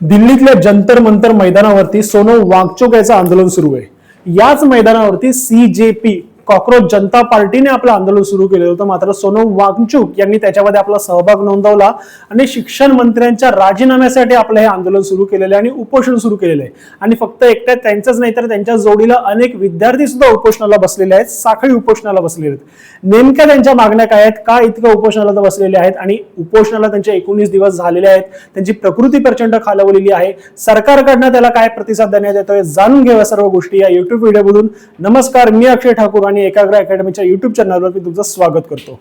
दिल्लीतल्या जंतर मंतर मैदानावरती सोनम वांगचुक याचं आंदोलन सुरू आहे। याच मैदानावरती सीजेपी कॉकरोच जनता पार्टीने आपलं आंदोलन सुरू केलं होतं, मात्र सोनम वांगचुक यांनी त्याच्यामध्ये आपला सहभाग नोंदवला आणि शिक्षण मंत्र्यांच्या राजीनाम्यासाठी आपलं हे आंदोलन सुरू केलेलं आहे आणि उपोषण सुरू केलेलं आहे। आणि फक्त एकट्या त्यांचंच नाही तर त्यांच्या जोडीला अनेक विद्यार्थी सुद्धा उपोषणाला बसलेले आहेत, साखळी उपोषणाला बसलेले आहेत। नेमक्या त्यांच्या मागण्या काय आहेत, का इतकं उपोषणाला बसलेले आहेत आणि उपोषणाला त्यांचे 19 दिवस झालेले आहेत, त्यांची प्रकृती प्रचंड खालावलेली आहे, सरकारकडनं त्याला काय प्रतिसाद देण्यात येतोय, जाणून घेऊया सर्व गोष्टी या युट्यूब व्हिडिओमधून। नमस्कार, मी अक्षय ठाकूर आणि एकाग्र अकॅडमीच्या युट्यूब चॅनलवर मी तुमचं स्वागत करतो।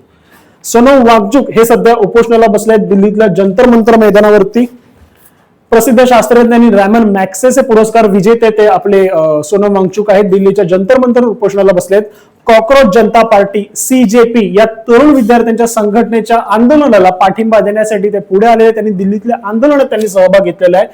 सोनम वांगचुक हे सध्या उपोषणाला बसले आहेत दिल्लीतल्या जंतर मंतर मैदानावरती। प्रसिद्ध शास्त्रज्ञांनी रॅमन मॅक्सेसे पुरस्कार विजेते ते आपले सोनम वांगचुक आहेत, दिल्लीच्या जंतर मंतर उपोषणाला बसलेत। कॉकरोच जनता पार्टी सीजेपी या तरुण विद्यार्थ्यांच्या संघटनेच्या आंदोलनाला पाठिंबा देण्यासाठी ते पुढे आले। त्यांनी दिल्लीतल्या आंदोलनात त्यांनी सहभाग घेतलेला आहे।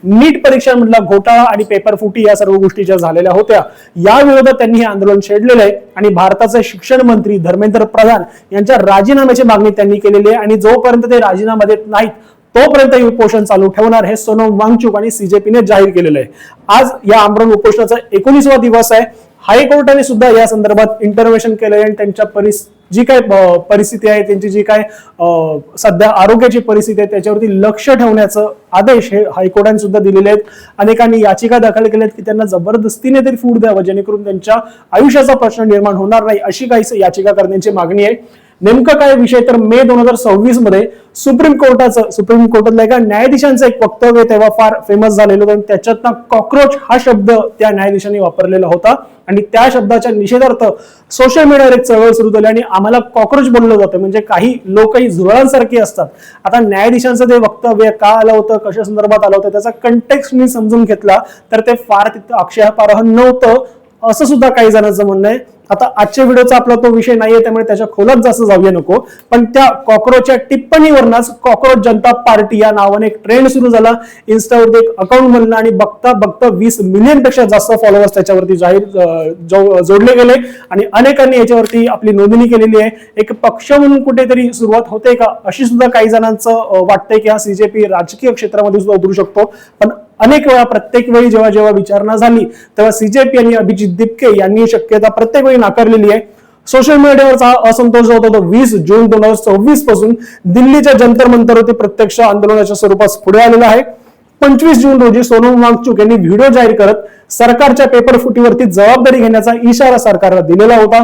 नीट परीक्षांमधला घोटाळा आणि पेपर फुटी या सर्व गोष्टी ज्या झालेल्या होत्या या विरोधात त्यांनी हे आंदोलन छेडलेलं आहे आणि भारताचे शिक्षण मंत्री धर्मेंद्र प्रधान यांच्या राजीनाम्याची मागणी त्यांनी केलेली आहे आणि जोपर्यंत ते राजीनामा देत नाहीत तोपर्यंत हे उपोषण चालू ठेवणार हे सोनम वांगचुक आणि सीजेपीने जाहीर केलेलं आहे। आज या आमरण उपोषणाचा 19वा दिवस आहे। हायकोर्टाने सुद्धा या संदर्भात इंटरव्हेन्शन केलंय आणि त्यांच्या जी काय परिस्थिती आहे, त्यांची जी काय सध्या आरोग्याची परिस्थिती आहे त्याच्यावरती लक्ष ठेवण्याचं आदेश हे हायकोर्टाने सुद्धा दिलेले आहेत। अनेकांनी याचिका दाखल केल्या आहेत की त्यांना जबरदस्तीने तरी फूड द्यावं जेणेकरून त्यांच्या आयुष्याचा प्रश्न निर्माण होणार नाही, अशी काही याचिका करण्याची मागणी आहे। नेमका काय विषय तर मे 2026 मध्ये सुप्रीम कोर्टातल्या एका न्यायाधीशांचं एक वक्तव्य तेव्हा फार फेमस झालेलं होतं। त्याच्यात कॉकरोच हा शब्द त्या न्यायाधीशांनी वापरलेला होता आणि त्या शब्दाच्या निषेधार्थ सोशल मीडियावर एक चळवळ सुरू झाली आणि आम्हाला कॉकरोच बोललं जातं, म्हणजे काही लोकही झुरळांसारखी असतात। आता न्यायाधीशांचं ते वक्तव्य का आलं होतं, कशा संदर्भात आलं होतं, त्याचा कंटेक्स्ट मी समजून घेतला तर ते फार तिथं आक्षेपार्ह नव्हतं असं सुद्धा काही जणांचं म्हणणं आहे। आता आजच्या व्हिडिओचा आपला तो विषय नाहीये त्यामुळे त्याच्या खोलात जास्त जाऊया नको, पण त्या कॉकरोचच्या टिप्पणीवरच कॉकरोच जनता पार्टी या नावाने एक ट्रेंड सुरू झाला। इन्स्टावरती एक अकाउंट बनलं आणि बघता बघता 20 मिलियन पेक्षा जास्त फॉलोअर्स त्याच्यावरती जोडले गेले आणि अनेकांनी याच्यावरती आपली नोंदणी केलेली आहे। एक पक्ष म्हणून कुठेतरी सुरुवात होते का अशी सुद्धा काही जणांचं वाटतंय की हा सीजेपी राजकीय क्षेत्रामध्ये सुद्धा उतरू शकतो। पण अनेक वेळा प्रत्येक वेळी जेव्हा विचारणा झाली तेव्हा सीजेपी आणि अभिजित दिपके यांनी शक्यता प्रत्येक वेळी नाकारलेली आहे। सोशल मीडियावरचा असंतोष जो होता तो 20 जून 2026 पासून दिल्लीच्या जंतर मंतरवरती प्रत्यक्ष आंदोलनाच्या स्वरूपात पुढे आलेला आहे। 25 जून रोजी सोनम वांगचुक यांनी व्हिडिओ जाहीर करत सरकारच्या पेपर फुटीवरती जबाबदारी घेण्याचा इशारा सरकारला दिलेला होता।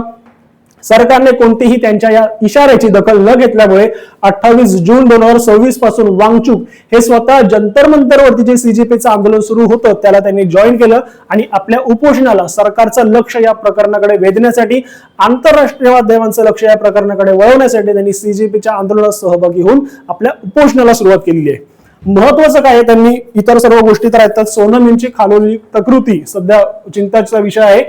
सरकारने कोणतीही त्यांच्या या इशाऱ्याची दखल न घेतल्यामुळे 28 जून 2026 पासून वांगचुक हे स्वतः जंतर मंतरवरती जे सीजेपीचं आंदोलन सुरू होतं त्याला त्यांनी जॉईन केलं आणि आपल्या उपोषणाला सरकारचं लक्ष या प्रकरणाकडे वेधण्यासाठी, आंतरराष्ट्रीय माध्यमांचं लक्ष या प्रकरणाकडे वळवण्यासाठी त्यांनी सीजेपीच्या आंदोलनात सहभागी होऊन आपल्या उपोषणाला सुरुवात केलेली आहे। महत्वाचं काय, त्यांनी इतर सर्व गोष्टी तर आहेत, सोनम यांची खालोली प्रकृती सध्या चिंतेचा विषय आहे।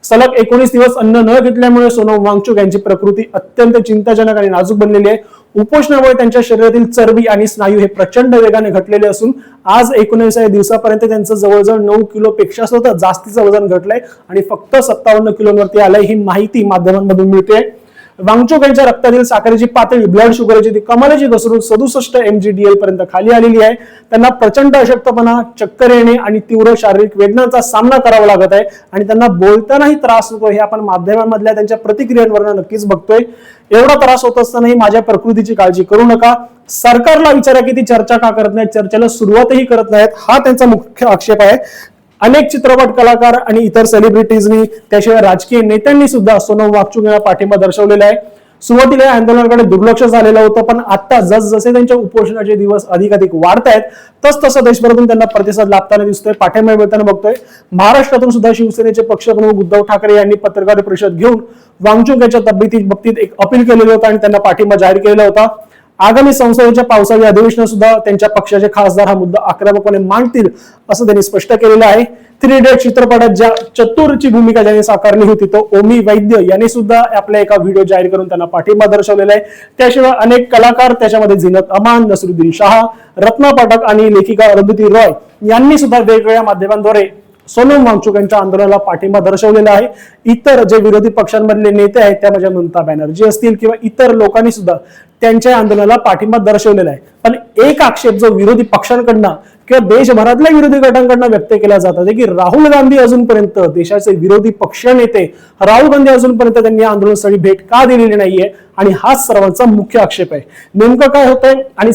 सलग 19 दिवस अन्न न घेतल्यामुळे सोनम वांगचुक यांची प्रकृती अत्यंत चिंताजनक आणि नाजूक बनलेली आहे। उपोषणामुळे त्यांच्या शरीरातील चरबी आणि स्नायू हे प्रचंड वेगाने घटलेले असून आज 19व्या दिवसापर्यंत त्यांचं जवळजवळ 9 किलोपेक्षा सुद्धा जास्तीचं वजन घटलंय आणि फक्त 57 किलोवरती आलंय, ही माहिती माध्यमांमधून मिळते। वांगचुक यांच्या रक्तातील साखरेची पातळी, ब्लड शुगरची ती कमालीची घसरून 67 mgdl पर्यंत खाली आलेली आहे। त्यांना प्रचंड अशक्तपणा, चक्कर येणे आणि तीव्र शारीरिक वेदनांचा सामना करावा लागत आहे आणि त्यांना बोलतानाही त्रास होतो, हे आपण माध्यमांमधल्या त्यांच्या प्रतिक्रियांवरून नक्कीच बघतोय। एवढा त्रास होत असतानाही माझ्या प्रकृतीची काळजी करू नका, सरकारला विचारा की ती चर्चा का करत नाहीत, चर्चेला सुरुवातही करत नाहीत, हा त्यांचा मुख्य आक्षेप आहे। अनेक चित्रपट कलाकार आणि इतर सेलिब्रिटीजनी त्याशिवाय राजकीय नेत्यांनी सुद्धा सोनम वांगचुक यांना पाठिंबा दर्शवलेला आहे। सुरुवातीला आंदोलनाकडे दुर्लक्ष झालेलं होतं, पण आता जसजसे त्यांच्या उपोषणाचे दिवस अधिकाधिक वाढत आहेत तसतसं देशभरातून त्यांना प्रतिसाद लाभताना दिसतोय, पाठिंबा मिळताना बघतोय। महाराष्ट्रातून सुद्धा शिवसेनेचे पक्षप्रमुख उद्धव ठाकरे यांनी पत्रकार परिषद घेऊन वांगचुक यांच्या तब्येतीबाबतीत एक अपील केलेलं होतं आणि त्यांना पाठिंबा जाहीर केलेला होता। आगामी संसदेच्या पावसाळी अधिवेशनात सुद्धा त्यांच्या पक्षाचे खासदार हा मुद्दा आक्रमकपणे मांडतील असं त्यांनी स्पष्ट केलेलं आहे। 3 इडियट चित्रपटात ज्या चतुरची भूमिका ज्यांनी साकारली होती तो ओमी वैद्य यांनी सुद्धा आपल्या एका व्हिडिओ जाहीर करून त्यांना पाठिंबा दर्शवलेला आहे। त्याशिवाय अनेक कलाकार, त्याच्यामध्ये झीनत अमान, नसरुद्दीन शाह, रत्ना पाठक आणि लेखिका अरुंधती रॉय यांनी सुद्धा वेगवेगळ्या माध्यमांद्वारे सोनम वांगचुक यांच्या आंदोलनाला पाठिंबा दर्शवलेला आहे। इतर जे विरोधी पक्षांमधले नेते आहेत त्या म्हणजे ममता बॅनर्जी असतील किंवा इतर लोकांनी सुद्धा त्यांच्या आंदोलनाला पाठिंबा दर्शवलेला आहे. पण एक आक्षेप जो विरोधी पक्षांकडनं किंवा देशभरातल्या विरोधी गटांकडनं व्यक्त केला जातात की राहुल गांधी अजूनपर्यंत, देशाचे विरोधी पक्ष नेते राहुल गांधी अजूनपर्यंत त्यांनी आंदोलनासाठी भेट का दिलेली नाहीये, आणि हाच सर्वांचा मुख्य आक्षेप आहे. नेमकं काय होतंय, आणि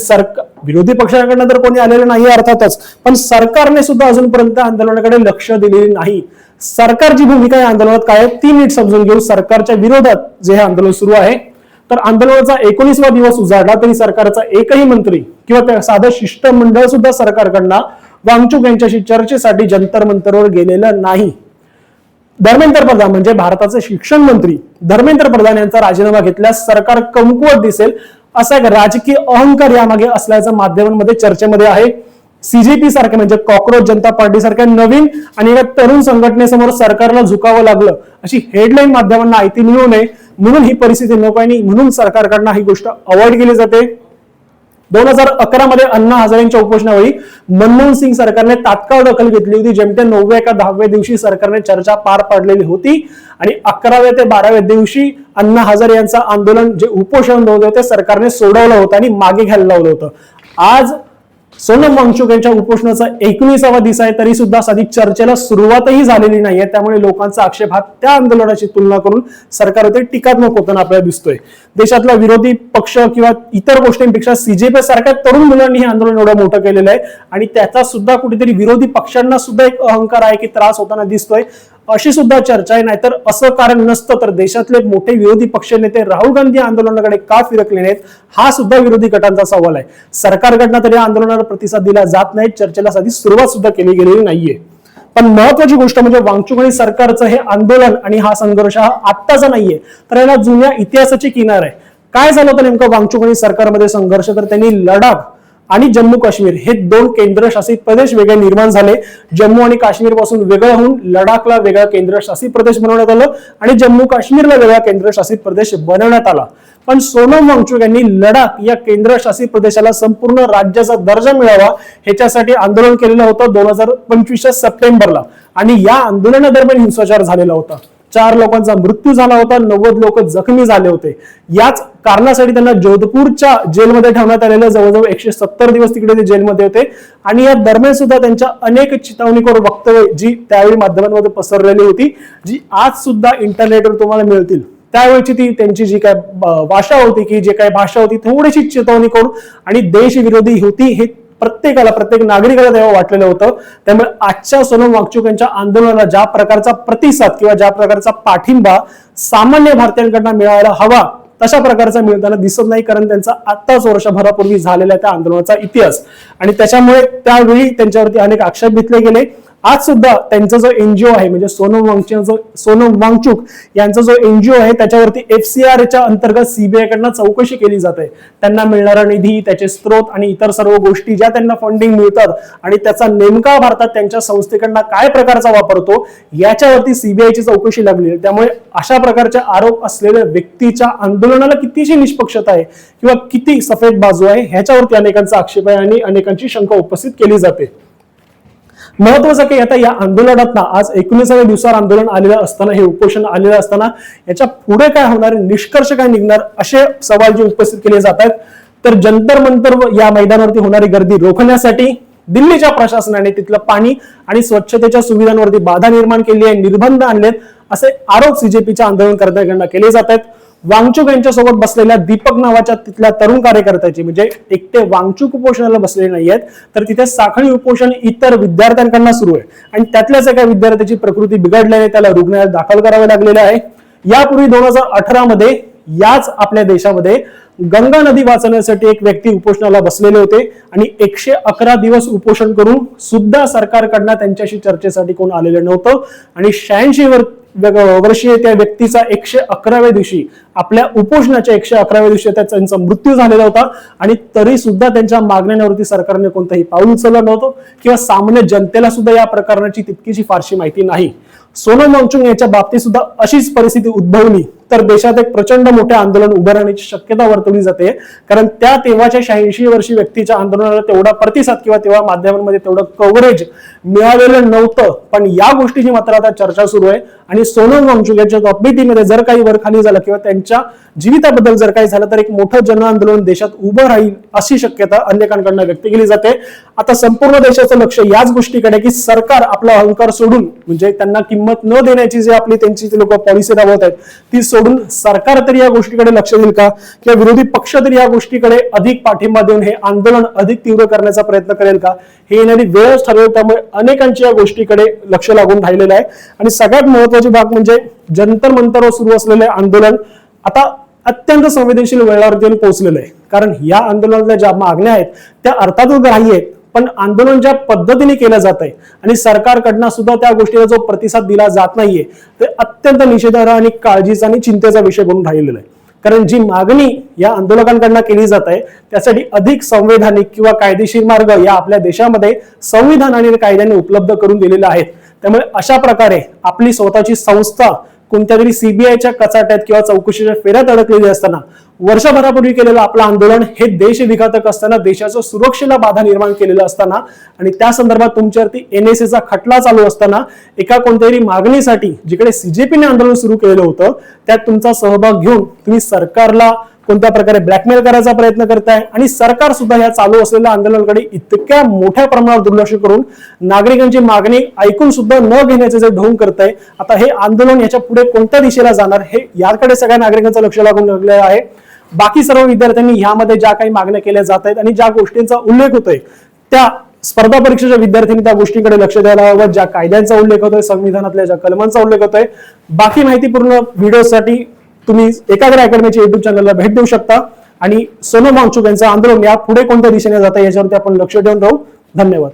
विरोधी पक्षांकडनं तर कोणी आलेलं नाही अर्थातच, पण सरकारने सुद्धा अजूनपर्यंत आंदोलनाकडे लक्ष दिलेले नाही. सरकारची भूमिका या आंदोलनात काय आहे ती नीट समजून घेऊ. सरकारच्या विरोधात जे हे आंदोलन सुरू आहे, तर आंदोलनाचा 19वा दिवस उजाडला तरी सरकारचा एकही मंत्री किंवा साधं शिष्टमंडळ सुद्धा सरकारकडनं वांगचुक यांच्याशी चर्चेसाठी जंतर मंतरवर गेलेलं नाही. धर्मेंद्र प्रधान म्हणजे भारताचे शिक्षण मंत्री धर्मेंद्र प्रधान यांचा राजीनामा घेतल्यास सरकार कमकुवत दिसेल असा एक राजकीय अहंकार यामागे असल्याचं माध्यमांमध्ये चर्चेमध्ये आहे. सीजेपी सारखे म्हणजे कॉक्रोच जनता पार्टी सारख्या नवीन आणि एका तरुण संघटनेसमोर सरकारला झुकावं लागलं अशी हेडलाईन माध्यमांना माहिती मिळू नये म्हणून ही परिस्थिती नको आहे, म्हणून सरकारकडनं ही गोष्ट अवॉइड केली जाते. 2011 मध्ये अण्णा हजारेंच्या उपोषणावेळी मनमोहन सिंग सरकारने तात्काळ दखल घेतली होती. जेमतेम 9व्या का 10व्या दिवशी सरकारने चर्चा पार पाडलेली होती आणि 11व्या ते 12व्या दिवशी अण्णा हजारे यांचं आंदोलन जे उपोषण होतं ते सरकारने सोडवलं होतं आणि मागे घ्यायला लावलं होतं. आज सोनम वांगचुक यांच्या उपोषणाचा 19वा दिवस आहे तरी सुद्धा साधी चर्चेला सुरुवातही झालेली नाहीये. त्यामुळे लोकांचा आक्षेप हा त्या आंदोलनाची तुलना करून सरकारवर टीकात्मक होताना आपल्याला दिसतोय. देशातला विरोधी पक्ष किंवा इतर गोष्टींपेक्षा सीजेपी सारख्या तरुण मुलांनी हे आंदोलन एवढं मोठं केलेलं आहे आणि त्याचा सुद्धा कुठेतरी विरोधी पक्षांना सुद्धा एक अहंकार आहे की त्रास होताना दिसतोय अशी सुद्धा चर्चा आहे. नाहीतर असं कारण नसतं तर देशातले मोठे विरोधी पक्ष नेते राहुल गांधी आंदोलनाकडे का फिरकले नाहीत हा सुद्धा विरोधी गटांचा सवाल आहे. सरकारकडनं तरी आंदोलनाला प्रतिसाद दिला जात नाही, चर्चेला साधी सुरुवात सुद्धा केली गेलेली नाहीये. पण महत्वाची गोष्ट म्हणजे वांगचुक आणि सरकारचं हे आंदोलन आणि हा संघर्ष हा आत्ताचा नाहीये, तर याला जुन्या इतिहासाची किनार आहे. काय झालं होतं नेमकं वांगचुक आणि सरकारमध्ये संघर्ष, तर त्यांनी लडाख आणि जम्मू काश्मीर हे 2 केंद्रशासित प्रदेश वेगळे निर्माण झाले. जम्मू आणि काश्मीर पासून वेगळं होऊन लडाखला वेगळा केंद्रशासित प्रदेश बनवण्यात आलं आणि जम्मू काश्मीरला वेगळा केंद्रशासित प्रदेश बनवण्यात आला. पण सोनम वांगचुक यांनी लडाख या केंद्रशासित प्रदेशाला संपूर्ण राज्याचा दर्जा मिळावा ह्याच्यासाठी आंदोलन केलेलं होतं 2025 सप्टेंबरला आणि या आंदोलनादरम्यान हिंसाचार झालेला होता. 4 लोकांचा मृत्यू झाला होता, 90 लोक जखमी झाले होते. याच कारणासाठी त्यांना जोधपूरच्या जेलमध्ये ठेवण्यात आलेलं, जवळजवळ 170 दिवस तिकडे ते जेलमध्ये होते आणि या दरम्यान सुद्धा त्यांच्या अनेक चिथावणीखोर वक्तव्य जी त्यावेळी माध्यमांमध्ये पसरलेली होती, जी आज सुद्धा इंटरनेटवर तुम्हाला मिळतील. त्यावेळची ती त्यांची जी काय भाषा होती की जे काही भाषा होती थोडीशी चिथावणीखोर आणि देशविरोधी होती हे प्रत्येक नागरिकाला तेव्हा वाटलेलं होतं. त्यामुळे आजच्या सोनम वांगचुक यांच्या आंदोलनाला ज्या प्रकारचा प्रतिसाद किंवा ज्या प्रकारचा पाठिंबा सामान्य भारतीयांकडनं मिळायला हवा तशा प्रकारचा मिळताना दिसत नाही, कारण त्यांचा आत्ताच वर्षभरापूर्वी झालेला त्या आंदोलनाचा इतिहास आणि त्याच्यामुळे त्यावेळी त्यांच्यावरती अनेक आक्षेप घेतले गेले. आज सुद्धा त्यांचा जो एनजीओ आहे म्हणजे सोनम वांगचुक यांचा जो एनजीओ आहे त्याच्यावरती FCRAच्या अंतर्गत सीबीआय कडनं चौकशी केली जाते. त्यांना मिळणारा निधी, त्याचे स्रोत आणि इतर सर्व गोष्टी ज्या त्यांना फंडिंग मिळतात आणि त्याचा नेमका भारतात त्यांच्या संस्थेकडनं काय प्रकारचा वापरतो याच्यावरती सीबीआयची चौकशी लागली. त्यामुळे अशा प्रकारचे आरोप असलेल्या व्यक्तीच्या आंदोलनाला कितीशी निष्पक्षता आहे किंवा किती सफेद बाजू आहे ह्याच्यावरती अनेकांचा आक्षेप आहे आणि अनेकांची शंका उपस्थित केली जाते. महत्वाचं की आता या आंदोलनात आज 19व्या दिवसावर आंदोलन आलेलं असताना, हे उपोषण आलेलं असताना याच्या पुढे काय होणार, निष्कर्ष काय निघणार असे सवाल जे उपस्थित केले जात आहेत. तर जंतर मंतर या मैदानावरती होणारी गर्दी रोखण्यासाठी दिल्लीच्या प्रशासनाने तिथलं पाणी आणि स्वच्छतेच्या सुविधांवरती बाधा निर्माण केली आहे, निर्बंध आणलेत असे आरोप सीजेपीच्या आंदोलनकर्त्यांकडून केले जात आहेत. वांगचुक यांच्यासोबत बसलेल्या दीपक नावाच्या तिथल्या तरुण कार्यकर्त्याची म्हणजे एकटे वांगचुक उपोषणाला बसलेले नाहीयेत, तर तिथे साखळी उपोषण इतर विद्यार्थ्यांकडनं सुरू आहे आणि त्यातल्याच एका विद्यार्थ्याची प्रकृती बिघडल्याने त्याला रुग्णालयात दाखल करावे लागलेले आहे. यापूर्वी 2018 मध्ये याच आपल्या देशामध्ये गंगा नदी वाचवण्यासाठी एक व्यक्ती उपोषणाला बसलेले होते आणि 111 दिवस उपोषण करून सुद्धा सरकारकडनं त्यांच्याशी चर्चेसाठी कोण आलेलं नव्हतं आणि 86 वर्षीय त्या व्यक्तीचा 111व्या दिवशी आपल्या उपोषणाच्या 111व्या दिवशी त्यांचा मृत्यू झालेला होता आणि तरी सुद्धा त्यांच्या मागण्यांवरती सरकारने कोणतंही पाऊल उचललं नव्हतं किंवा सामान्य जनतेला सुद्धा या प्रकरणाची तितकीशी फारशी माहिती नाही. सोनम वांगचुक यांच्या बाबतीत सुद्धा अशीच परिस्थिती उद्भवली तर देशात एक प्रचंड मोठे आंदोलन उभं राहण्याची शक्यता वर्तवली जाते, कारण त्या तेव्हाच्या 86 वर्षीय व्यक्तीच्या आंदोलनाला तेवढा प्रतिसाद किंवा तेव्हा माध्यमांमध्ये तेवढं कव्हरेज मिळालेलं नव्हतं. पण या गोष्टीची मात्र आता चर्चा सुरू आहे आणि आणि सोनम वांगचुक यांच्या तब्येतीमध्ये जर काही वर खाली झालं किंवा त्यांच्या जीविताबद्दल जर काही झालं तर एक मोठं जन आंदोलन देशात उभं राहील अशी शक्यता अनेकांकडून व्यक्त केली जाते. आता संपूर्ण देशाचं लक्ष याच गोष्टीकडे की सरकार आपला अहंकार सोडून, म्हणजे त्यांना किंमत न देण्याची जी आपली त्यांची लोक पॉलिसी राबवत आहेत ती सोडून सरकार तरी या गोष्टीकडे लक्ष देईल का, किंवा विरोधी पक्ष तरी या गोष्टीकडे अधिक पाठिंबा देऊन हे आंदोलन अधिक तीव्र करण्याचा प्रयत्न करेल का, हे येणारी वेळच ठरवेल. त्यामुळे अनेकांची या गोष्टीकडे लक्ष लागून राहिलेलं आहे. आणि सगळ्यात महत्वाची बाब म्हणजे जंतर मंतरवर सुरू असलेले आंदोलन आता अत्यंत संवेदनशील वेळावरती पोहोचलेलं आहे. कारण या आंदोलनातल्या ज्या मागण्या आहेत त्या अर्थातच ग्राह्य आहेत, पण आंदोलन ज्या पद्धतीने केलं जात आहे आणि सरकारकडनं सुद्धा त्या गोष्टीला जो प्रतिसाद दिला जात नाहीये ते अत्यंत निषेधार्ह आणि काळजीचा आणि चिंतेचा विषय बनून राहिलेला आहे. कारण जी मागणी या आंदोलकांकडनं केली जात आहे त्यासाठी अधिक संवैधानिक किंवा कायदेशीर मार्ग या आपल्या देशामध्ये संविधान आणि कायद्याने उपलब्ध करून दिलेले आहेत. त्यामुळे अशा प्रकारे आपली स्वतःची संस्था कोणत्या तरी सीबीआयच्या कचाट्यात किंवा चौकशीच्या फेऱ्यात अडकलेली असताना वर्षभरापूर्वी केलेलं आपलं आंदोलन हे देशविघातक असताना, देशाच्या सुरक्षेला बाधा निर्माण केलेलं असताना आणि त्या संदर्भात तुमच्यावरती एनएसएचा खटला चालू असताना एका कोणत्यातरी मागणीसाठी जिकडे सीजेपीने आंदोलन सुरू केलेलं होतं त्यात तुमचा सहभाग घेऊन तुम्ही सरकारला कोणत्या प्रकारे ब्लॅकमेल करायचा प्रयत्न करताय आणि सरकार सुद्धा या चालू असलेल्या आंदोलनाकडे इतक्या मोठ्या प्रमाणावर दुर्लक्ष करून नागरिकांची मागणी ऐकून सुद्धा न घेण्याचे जे ढोंग करताय. आता हे आंदोलन याच्या पुढे कोणत्या दिशेला जाणार हे याकडे सगळ्या नागरिकांचं लक्ष लागून लागलेलं आहे. बाकी सर्व विद्यार्थ्यांनी यामध्ये ज्या काही मागण्या केल्या जात आहेत आणि ज्या गोष्टींचा उल्लेख होतोय त्या स्पर्धा परीक्षेच्या विद्यार्थ्यांनी त्या गोष्टींकडे लक्ष द्यायला हवं. ज्या कायद्यांचा उल्लेख होतोय, संविधानातल्या ज्या कलमांचा उल्लेख होतोय, बाकी माहितीपूर्ण व्हिडिओसाठी तुम्ही एकाग्र अकॅडमीच्या युट्यूब चॅनलला भेट देऊ शकता. आणि सोनम वांगचुक यांचं आंदोलन या पुढे कोणत्या दिशेने जातं याच्यावरती आपण लक्ष ठेवून राहू. धन्यवाद.